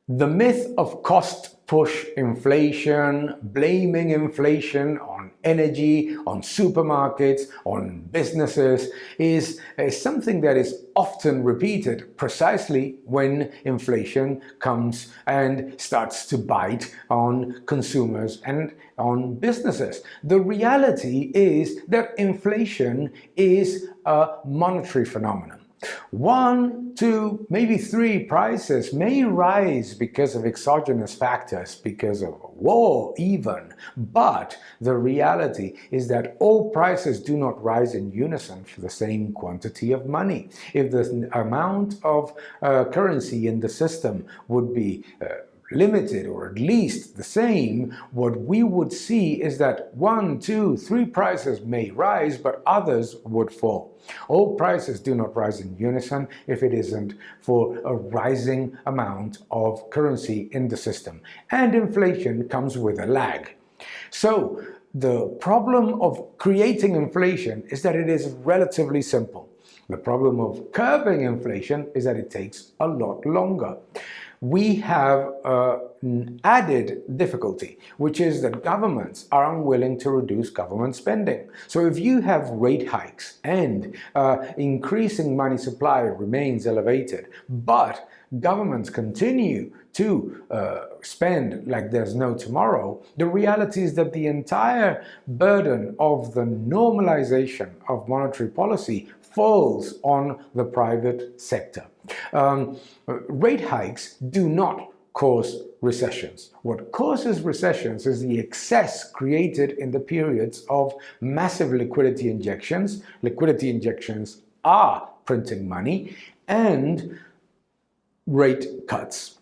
The myth of cost-push inflation, blaming inflation on energy, on supermarkets, on businesses, is something that is often repeated precisely when inflation comes and starts to bite on consumers and on businesses. The reality is that inflation is a monetary phenomenon. 1, 2, maybe 3 prices may rise because of exogenous factors, because of war even, but the reality is that all prices do not rise in unison for the same quantity of money. If the amount of currency in the system would be limited or at least the same, what we would see is that 1, 2, 3 prices may rise, but others would fall. All prices do not rise in unison if it isn't for a rising amount of currency in the system. And inflation comes with a lag. So the problem of creating inflation is that it is relatively simple. The problem of curbing inflation is that it takes a lot longer. We have an added difficulty, which is that governments are unwilling to reduce government spending. So if you have rate hikes and increasing money supply remains elevated, but governments continue to spend like there's no tomorrow, the reality is that the entire burden of the normalization of monetary policy falls on the private sector. Rate hikes do not cause recessions. What causes recessions is the excess created in the periods of massive liquidity injections. Liquidity injections are printing money, and rate cuts.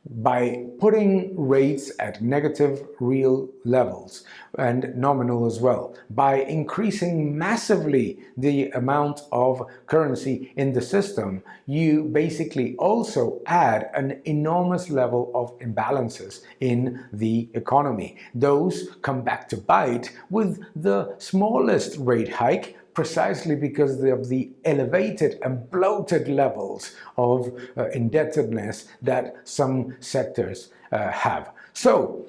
By putting rates at negative real levels and nominal as well, by increasing massively the amount of currency in the system, you basically also add an enormous level of imbalances in the economy. Those come back to bite with the smallest rate hike, precisely because of the elevated and bloated levels of indebtedness that some sectors have. So,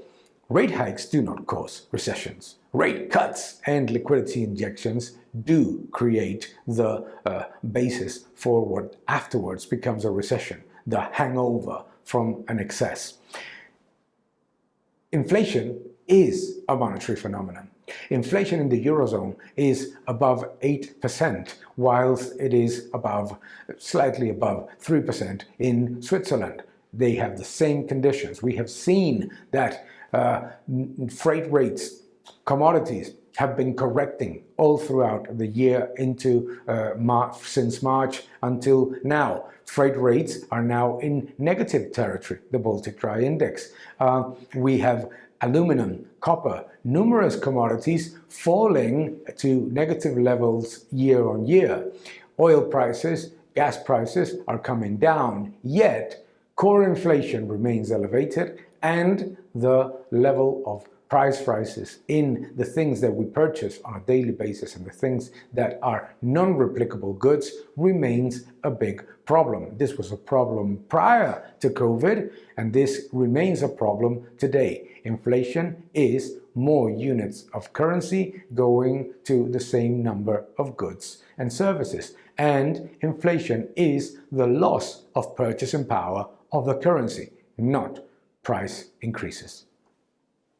rate hikes do not cause recessions. Rate cuts and liquidity injections do create the basis for what afterwards becomes a recession, the hangover from an excess. Inflation is a monetary phenomenon. Inflation in the Eurozone is above 8%, whilst it is slightly above 3% in Switzerland. They have the same conditions. We have seen that freight rates, commodities, have been correcting all throughout the year into since March until now. Freight rates are now in negative territory, the Baltic Dry Index. We have aluminum, copper, numerous commodities falling to negative levels year on year. Oil prices, gas prices are coming down, yet core inflation remains elevated and the level of price rises in the things that we purchase on a daily basis and the things that are non-replicable goods remains a big problem. This was a problem prior to COVID, and this remains a problem today. Inflation is more units of currency going to the same number of goods and services. And inflation is the loss of purchasing power of the currency, not price increases.